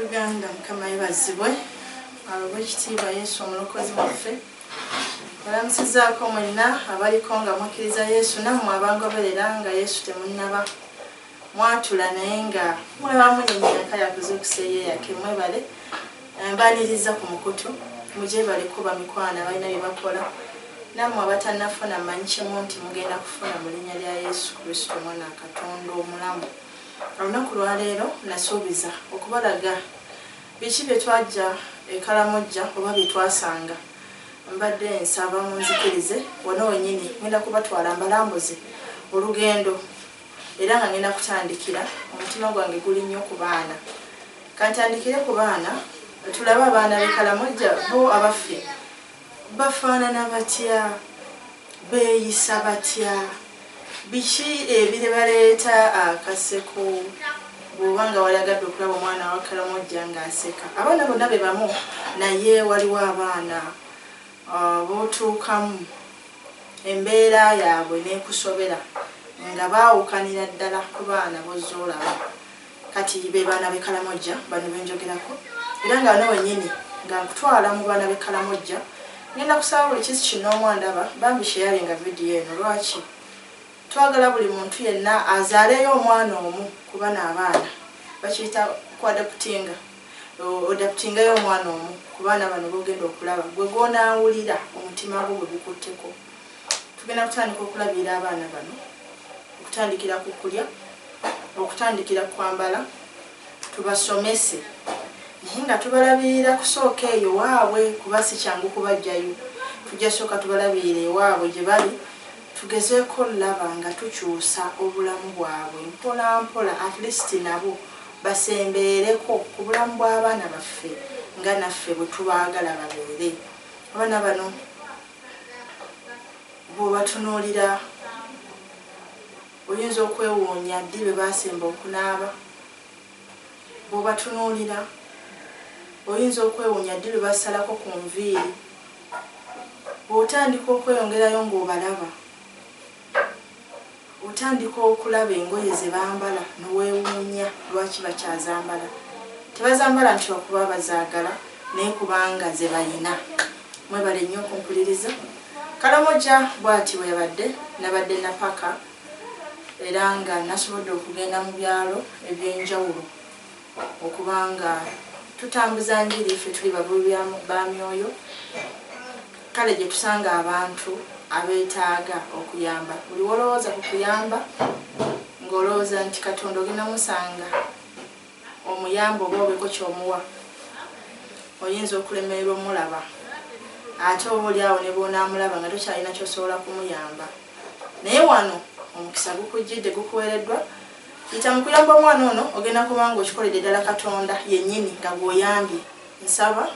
Abooluganda Mukama yebazibwe ab'ekitiibwa Yesu omulokozi waffe balamusizaako mwenna abaliko nga mukkiriza Yesu nammwe abangoberera nga Yesu temunnaba mwatula naye nga mulabamu n'emyaka yakuzuukisa eyeyake mwebale mbaniriza ku mukutu mugyebale kuba mikwana balina bye bakola nammwe abatannafuna mmanyi kimu nti mugenda kufuna mu linnya lya Yesu Kristo omwana Katonda omulamu. Olunaku lwaleero nasuubiza okubalaga biki bye twajja e Karamoja oba bye twasanga. Mbadde nsaba munzikirize wano wennyini ngenda kubatwala mbalambuze olugendo era nga ngenda kutandikira omutima gwange guli nnyo ku baana. Kantandikire ku baana tulabe abaana b'e Karamoja bo abaffe bafaanana batya, beeyisa batya, biki ebire baleeta akaseko bw'oba nga walagadde okulaba omwana wa Karamoja ng'aseka. Abaana bonna be bamu naye waliwo abaana b'otuukamu embeera yaabwe n'ekusobera nga baawukanira ddala ku baana b'ozze olaba. Kati be baana b'e Karamoja bano be njogerako era nga wano wennyini nga nkutwala mu baana b'e Karamoja ngenda kusaba buli kisi kinoomu andaba bambi sharinga vidiyo eno. Lwaki? Twagala buli muntu yenna azaaleyo omwana omu ku bano abaana bakiyita kuadaputinga odaputingayo omwana omu ku baana bano b'ogenda okulaba gwe gw'onaawulira omutima gwo bwe gukutteko. Tugenda kutandika okulabira abaana bano okutandikira ku kulya, okutandikira kwambala, tubasomese naye nga tubalabirira kusooka eyo waabwe kuba si kyangu kubajjayo. Tujja sooka tubalabirira ewaabwe gye bali tugezeeko laba nga tukyusa obulamu bwabwe mpola mpola, at least nabo basembeereko ku bulamu bw'abaana baffe nga naffe bwe tubaagala babeere. Abaana bano bw'obatunuulira oyinza okwewuunya ddi bwe baasemba okunaaba, bw'obatunuulira oyinza okwewuunya ddi lwe basalako ku nviiri, bw'otandika okweyongerayo ng'obalaba otandika okulaba engoye ze bambala n'oweewuunya lwaki bakyazambala. Tebazambala nti okuba bazaagala naye kubanga ze balina. Mwebale nnyo okumpuliriza. Karamoja bw'ati bwe yabadde, nabadde napaka era nga nasobodde okugenda mu byalo eby'enjawulo okubanga tutambuza njiri ffe tuli bavubi ba myoyo. Kale gye tusanga abantu abeetaaga okuyamba. Buli wolowooza ku kuyamba ng'olowooza nti Katonda ogenda musanga omuyamba oba obeeko ky'omuwa, oyinza okulemererwa omulaba ate oba oli awo ne bw'onaamulaba nga tokyalina ky'osobola kumuyamba. Naye wano omukisa gukujjidde gukuweereddwa. Yita mu kuyamba omwana ono ogenda kuba nga okikoledde ddala Katonda yennyini nga gw'oyambye. Nsaba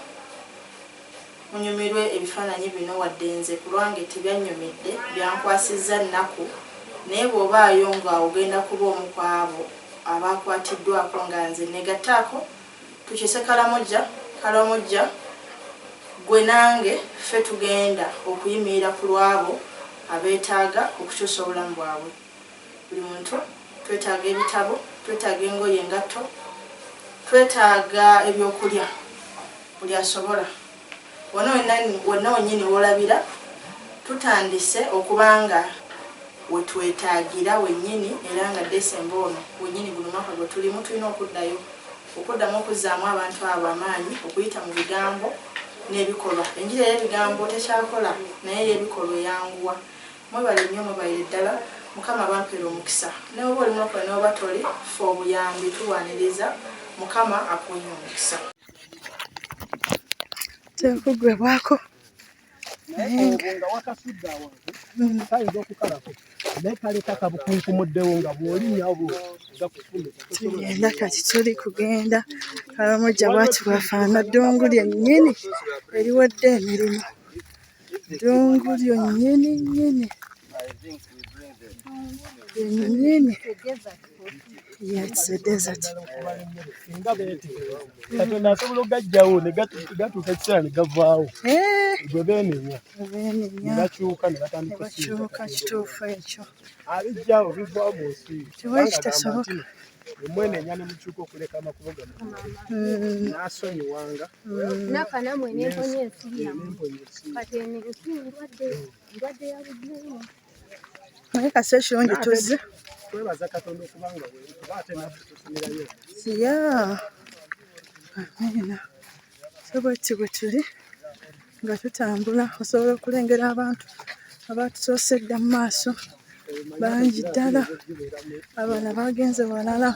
munyumirwe ebifaananyi bino wadde nze ku lwange tebyannyumidde byankwasizza nnaku, naye bw'obaayo nga ogenda kuba omu ku abo abaakwatiddwako nga nze negattaako tukyuse Karamoja gwe nange ffe tugenda okuyimirira ku lwabo abeetaaga okukyusa obulamu bwabwe. Buli muntu twetaaga ebitabo, twetaaga engoye engatto, twetaaga ebyokulya buli asobola. Wonna wennyini w'olabira tutandise okubanga we twetaagira wennyini era nga Desemba ono wennyini buli mwaka gwe tulimu tulina okuddamu okuzzaamu abantu abo amaanyi okuyita mu bigambo n'ebikolwa. Enjiri ey'ebigambo tekyakola naye ey'ebikolwa eyanguwa. Mwebale nnyo, mwebalire ddala. Mukama bampeera omukisa. Ne oba oli mulokola ne oba toli, ffe obuyambi tuwaniriza. Mukama akuwenye omukisa. Tekugwebwako nga wakasudde awantu kayinza okukalako naye kaleka kabukunkumuddewo nga bw'olinya obwo gakufune. Tugenda kati tuli kugenda Karamoja bw'ati bwafaana ddungu lyennyini eriwadde emirimu. Ddungu lyonnyini nnyini yennyini. Yeah, it's a desert. Katonda asobola ogajjawo ne gatuuka ekiseera ne gavaawo. Gwe beenenya. Ne bakyuka ne batandika okukyuka. Kituufu ekyo. Abijjawo bivaamu nsi. Kiba kitasoboka. Mwene nyane muchuko kuleka makuboga nasonyi wanga nakana mwene mponye nsibya katene ndwadde ya bujumu naye kasesho nje tuzi twebaza Katonda okubanga we bate nafutusumirayo ya amina soboti butuli nga tutambula osobola okulengera abantu abatusosedde mu maaso bangi ddala abana bagenze walala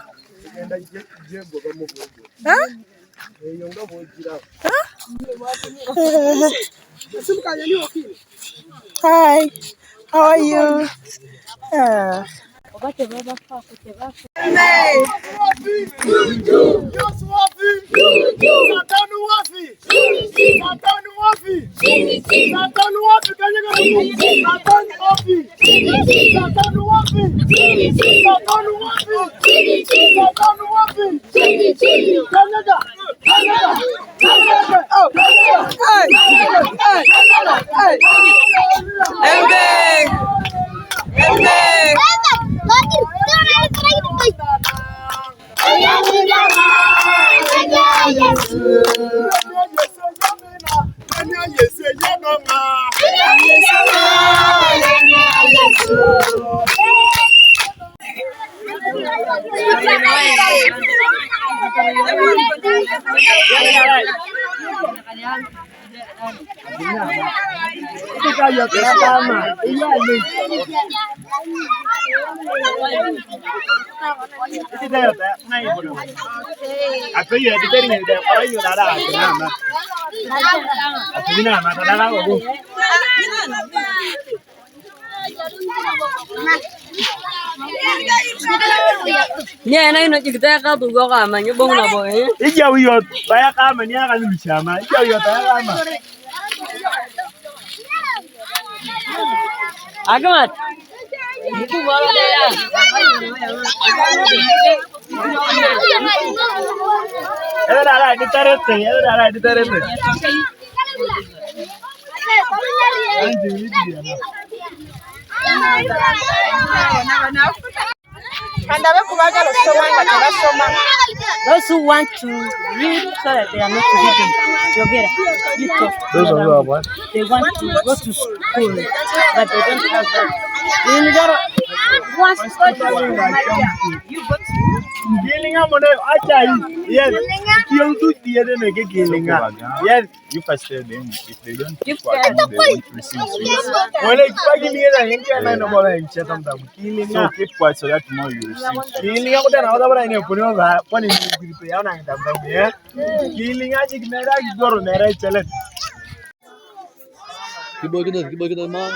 Hi, how are you? Yeah, I know you can go to go on your bone boy. If you are by a come and you're going to shama, if you are I come on. Those who want to read so that they are not reading, those who are what? They want to go to school, but they don't have that. Once you go to Killing up on yes, you do the other killing up. Yes, you first tell them if they don't keep quiet, they won't receive sweets. Well, like bagging here, I think I know what I'm chatting about. Killing up, keep quiet so that tomorrow you receive. Killing up, then other I know, put on that one in the piano and the killing, I think I go on there. I tell it. Keep looking at mom.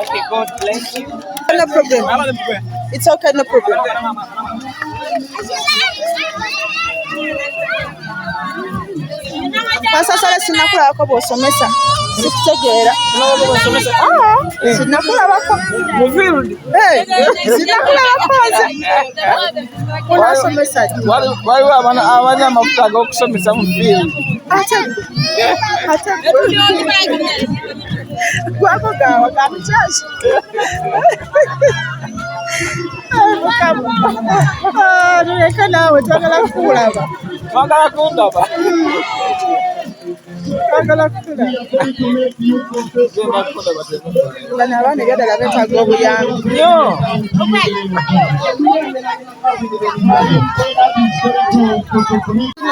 Okay, God bless you. No problem. It's okay, no problem. Pasasala sinakulabako bw'osomesa sikutegeera sinakulabako sinakulabako nze unasomesa waliwo abanya amafuta ag'okusomesa mu field ate gwako gaawa gamukyaki leka naawe twagala kukulaba twagala kundaba twagala kutulaba bano abaana ebyadala beetaaga obuyambi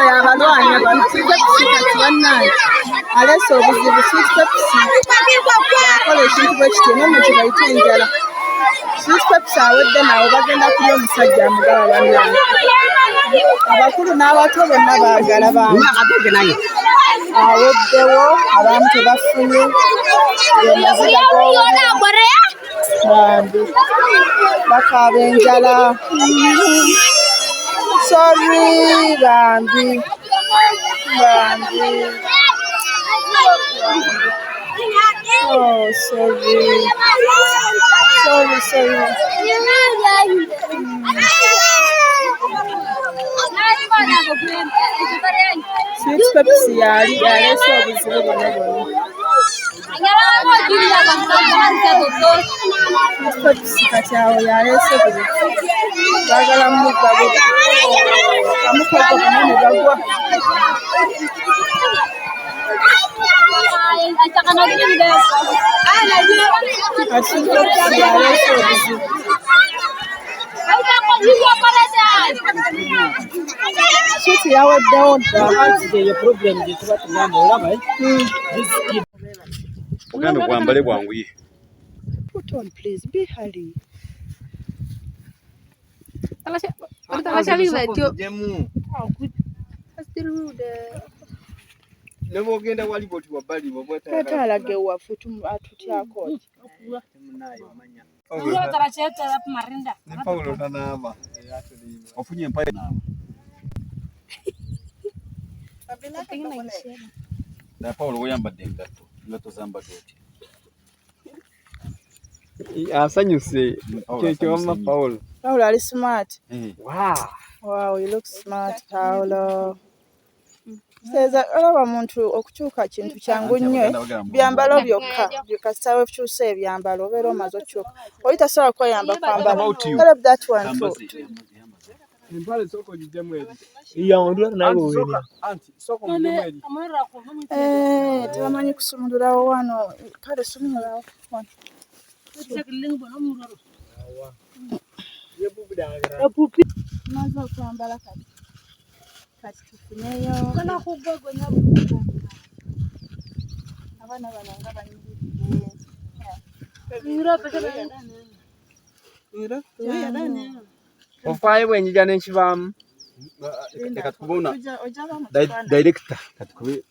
yabalwanyi abasikati bannange aleese obuzibu siitipepisi akola ekintu bwe kityo nemme kye bayita enjala siitipepisi awedde naawe bagenda kulya omusajja amugaba bannange abakulu n'abato bonna baagala bange aweddewo abamu tebafunye amaziga bambi bakaaba enjala sorry bambi oh sorry Sweet Pepsi yaleese obuzibu bwonna Sweet Pepsi kati awo yaleese buli baagala mugga buli kamukogo bonna ne bagwa kati Sweet Pepsi yaleese obuzibu Sweet yaweddewo dda Ugambe bwambale bwanguye. Put on please, be hurry. nebogenda wali boti wabali bobweta Tatalage waffe atutyako ne Paulo tanaba Ofunye mpaye nawe. Na Paulo oyambadde engatto zambadde oti. asanyuse kyekyo Paulo ali smart. Wow, you look smart, Paulo. Seza olaba muntu okukyuka kintu kyangu nnyo byambalo byokka bikasitawe kyuse ebyambalo obeera omaze okyuka oli tasobola kweyamba kwambala that one too. Impale soko jijemu eri iya ondula nawe anti soko mujemu eri tebamanyi kusumululawo wano kale sumululawo wano maze okwambala kati tufuneyo abaana bano nga banyirira ofaye bwenjija n'ekibaamu Katukubona director katukube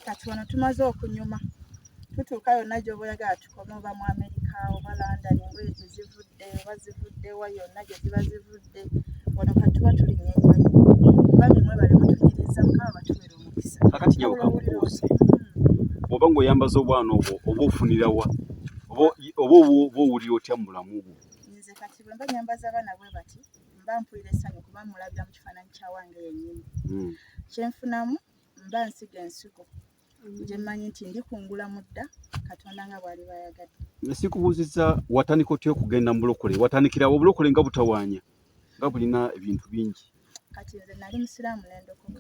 kati wano tumaze okunyuma tutuuka yonna gy'oba oyagala tukome oba mu Amerika oba London engoye gye zivudde oba zivudde wa yonna gye ziba zivudde wano kati tuba tulinnya ennyonyi bamwe Mwebare mutunyiriza mukama batumira omukisa kakati nyawo kabuuze oba ng'oyambaza obwana obwo oba ofunira wa oba obo uli otya mulamu gwo. Nze kati bwe mba nyambaza abaana bwe bati mba mpulira essanyu kuba mulabira mu kifaananyi kya wange yennyini. Kyenfunamu mba nsiga ensigo gye mmanyi nti ndikungula mudda Katonda nga bw'ali bayagadde. Sikubuuzizza watandika otya okugenda mu bulokole, watandikira obulokole nga butawaanya nga bulina ebintu bingi. Kati nze nali musiraamu n'endokoka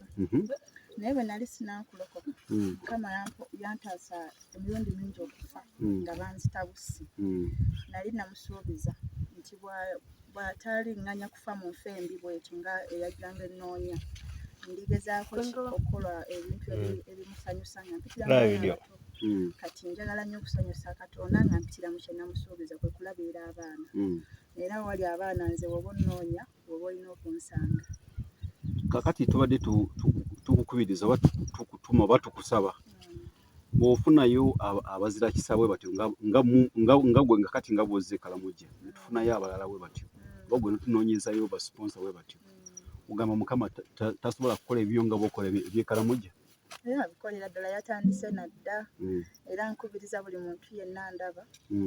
naye bwe nali sinaakulokoka Mukama yantaasa emirundi mingi okufa nga banzitabuse. Nali namusuubiza nti bw'ataliŋŋanya kufa mu nfa embi bw'etyo nga eyajjanga ennoonya ndigezaako okukola ebintu ebimusanyusa nga mpitira mu kati njagala nnyo okusanyusa Katonda nga mpitira mu kye namusuubiza kwe kulabirira abaana. Era wali abaana nze woba onnoonya woba olina okunsanga. Kakati tubadde tukukubiriza oba tukutuma oba tukusaba bw'ofunayo abazira kisa bwe batyo nga gwe nga kati nga bw'ozze Karamoja ne tufunayo abalala bwe batyo oba gwe tunoonyezayo ba sponsor bwe batyo ogamba Mukama tasobola kukola ebyo nga bw'okola eby'e Karamoja. Abikolera ddala yatandise nadda era nkubiriza buli muntu yenna ndaba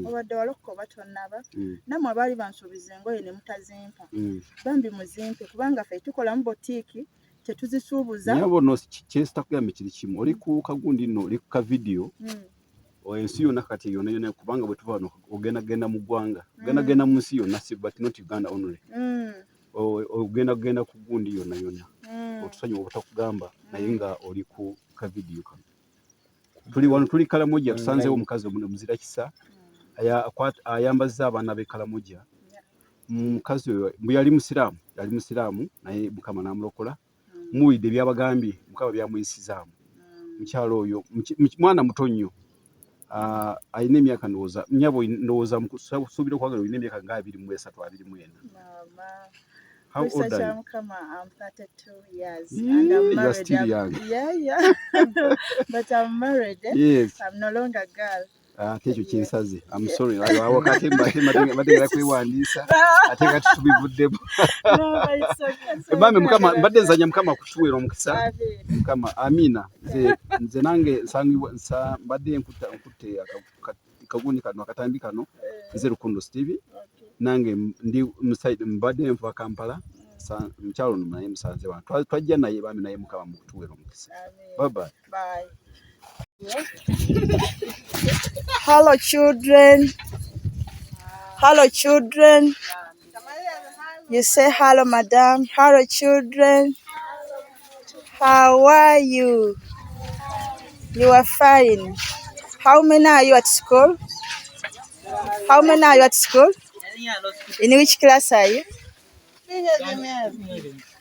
obadde walokoka oba tonnaba nammwe abaali bansuubiza engoye ne mutazimpa bambi muzimpe kubanga ffe tukolamu botiiki tetuzisuubuza. Naye bono kyesitakugambye kiri kimu oli ku kagundi nno oli ku kavidiyo ensi yonna kati yonna kubanga bwe tuva wano ogendagenda mu ggwanga ogendagenda mu nsi yonna but not Uganda only ogendagenda ku gundi yonna otusonyiwa obutakugamba naye nga oli ku kavidiyo kano. Tuli wano tuli Karamoja tusanzeewo omukazi muzira kisa ayambazza abaana b'e Karamoja. Mukazi oyo yali musiraamu naye Mukama n'amulokola. Muwulidde byabagambye Mukama byamuyisizaamu. Mukyalo oyo mwana muto nnyo alina emyaka ndowooza suubira okwagala olina emyaka nga 23 24. How old are you? I'm 32 years and I'm married. You are still young. Yeah. But I'm married. Yes. I'm no longer a girl. Tekyo kinsaze. I'm sorry. Wakati mbadde kwewandiisa ate kati tubivuddemu. Bambi Mukama mbadde nzanya Mukama kutuweera omukisa. Mukama amina. Nze nange mbadde nkutte kagundi kano akatambi kano nze Lukundo Steve. Nange ndi mbadde nva Kampala mukyalo naye musanze wantu twajja naye bambi naye Mukama mukutuweera omukisa. Bye. Hello children. Hello children. You say hello madam. Hello children. How are you? You are fine. How many are you at school? How many are you at school? In which class are you?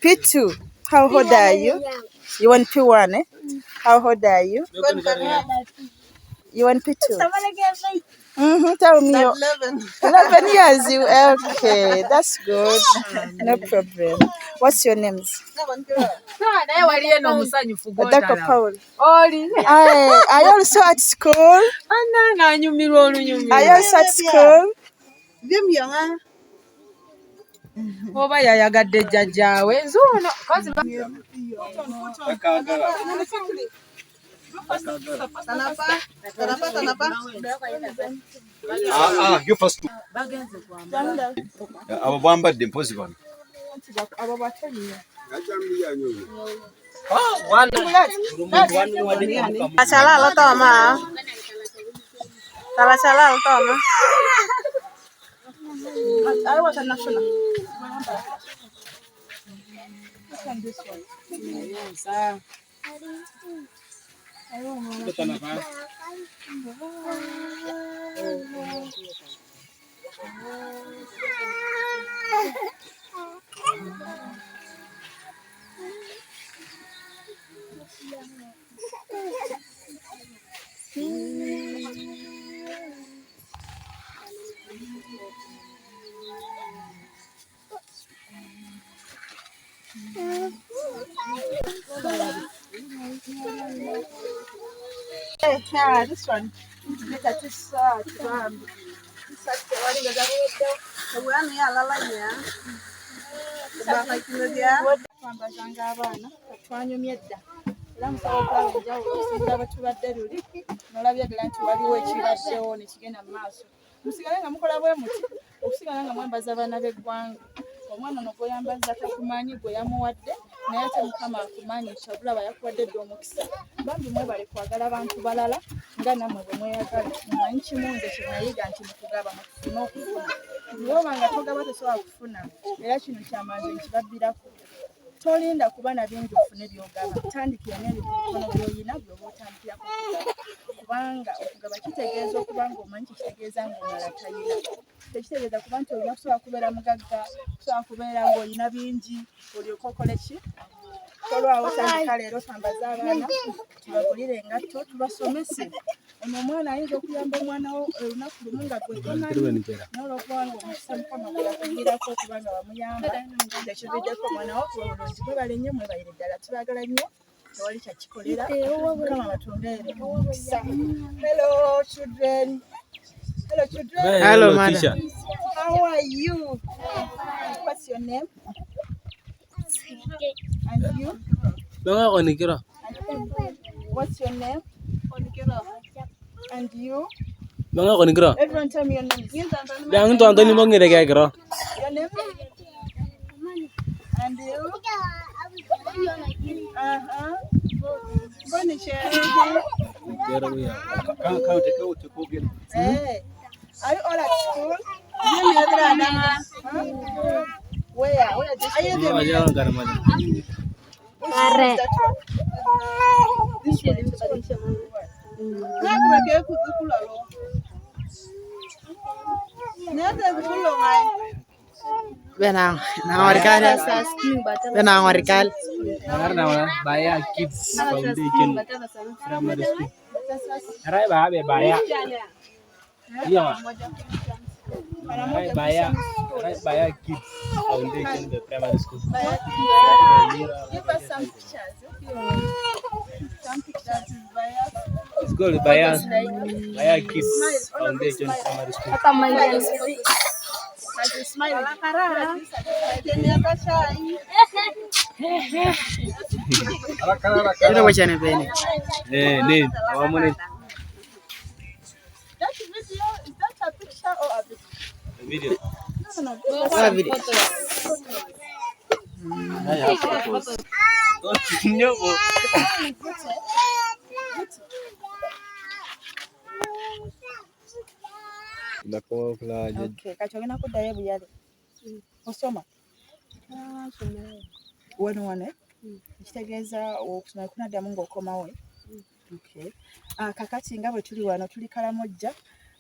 P2. How old are you? You want P1, eh? How old are you? You want P2? Tell me. 11 years. You okay? That's good. No problem. What's your name? Dr. Paul. Are you also at school? Are you also at school? Oba yayagadde jjajjaawe nzuuno kazi you first. Abo bambadde mpozi bano. Tabachalalo toma. I was a national. This one. Yes, yeah, this one. Look at this twambazanga abaana twanyumya edda era musaba okulaba enjawulo singa bwe tubadde luli nolabye ddala nti waliwo ekibaddewo ne kigenda mu maaso musigale nga mukola bwe muti okusigala nga mwambaza abaana b'eggwanga. Omwana ono gw'oyambaza takumanyi gwe yamuwadde naye ate Mukama akumanyi kyabulaba yakuwadde dda omukisa. Bambi mwebale kwagala abantu balala nga nammwe bwe mweyagala. Mumanyi kimu nze kye nayiga nti mukugaba mufune okufuna. Bw'oba nga togaba tosobola kufuna era kino kyamaze nkibabbirako. Tolinda kuba na bingi ofune by'ogaba. Tandikira n'ebyo ku mikono by'oyina by'oba otandikirako okugaba. Kubanga okugaba kitegeeza okuba ng'omanyi kitegeeza ng'omulala talina. Tekitegeeza kuba nti olina kusobola kubeera mugagga, kusobola kubeera ng'olina bingi, olyoke okole ki? Tolwawo tandika leero twambaze abaana, tubagulire engatto, tubasomese. Ono omwana ayinza okuyamba omwana wo olunaku lumu nga gwe tomanyi. N'olwokuba ng'omukisa Mukama gwe yakugirako okuba nga bamuyamba, ekividdeko omwana wo kuba bulungi. Mwebale nnyo, mwebalire ddala. Tubaagala nnyo, tewali kyakikolera. Mukama batondeere omukisa. Hello children. Hello children. Hello madam. How are you? What's your name? And you? What's your name? And you? Everyone tell me your name. Your name? And you? Hey. Are you all at school? Where? Where is this? Baya Kids Foundation Primary School. Rai Baya. Yeah. Baya Kids Foundation the Primary School. Give us some pictures. Some pictures. It's called Baya Kids Foundation Primary School. Video. Okay, kachogena kuddayo buyale. Osoma? Wano kitegeeza okusoma kunaddamu ng'okomawo. Okay. Kakati nga bwe tuli wano tuli Karamoja.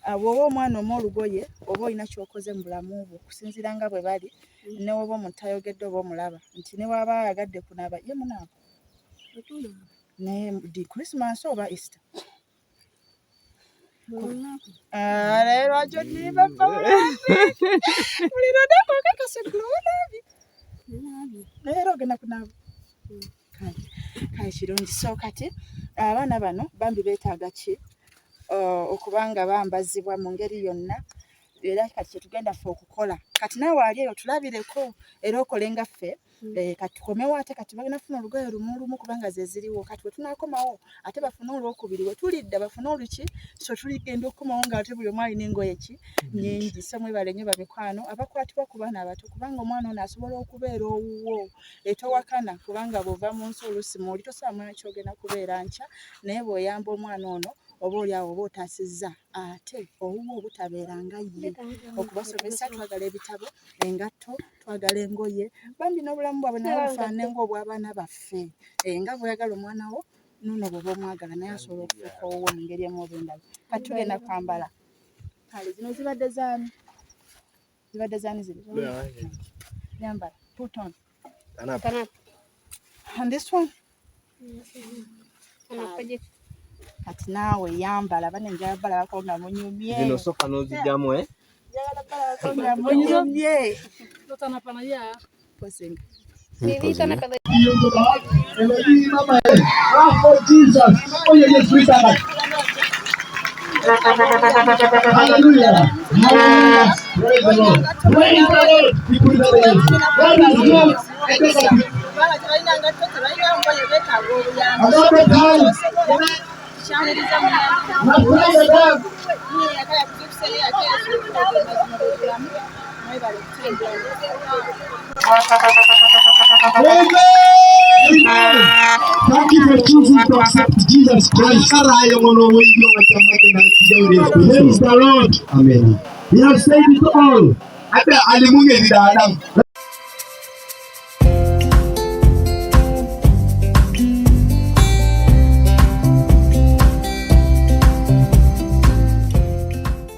Bw'oba omwana olugoye oba olina ky'okoze mu bulamu bwo okusinziira nga bwe bali ne woba omuntu tayogedde oba omulaba nti ne waba ayagadde kunaaba ye munaaba ne di Christmas oba Easter. Leero ajo niba ulirodako kakasekulu olabi leero ogenda kunaaba kale kirungi. So kati abaana bano bambi beetaaga ki okubanga bambazibwa mu ngeri yonna era kati kyetugenda ffe okukola. Kati naawe ali eyo tulabireko era okole nga ffe kati tukomewo ate kati bagenda funa olugoye lumu kubanga ze ziriwo. Kati bwe tunaakomawo ate bafune olwokubiri we tulidda bafune oluki. So tuligenda okukomawo nga ate buli omu alina engoye ki nnyingi. So mwebale nnyo bamikwano abakwatibwa ku baana abato kubanga omwana ono asobola okubeera owuwo etowakana kubanga bw'ova mu nsi oluusi mwoli tosobola kyogenda kubeera nkya naye bw'oyamba omwana ono oba oli awo oba otaasizza ate owuwo obutabeera nga ye. Okubasomesa twagala ebitabo, engatto, twagala engoye bambi n'obulamu bwabwe naye bufaanane ng'obw'abaana baffe. Nga bw'oyagala omwana wo n'ono bw'oba omwagala naye asobola okufuuka owuwo mu ngeri emu oba endala. Kati tugenda kwambala. Kale zino zibadde zaani? Zibadde zaani zino? Nyambala. Put on. And this one? Kati naawe yambala bane njagala balabako nga munyumye. Zino soka n'ozijjamu Njagala balabako nga munyumye. Posinga. Thank you for choosing to accept Jesus Christ. Praise the Lord. Amen. We have said it all.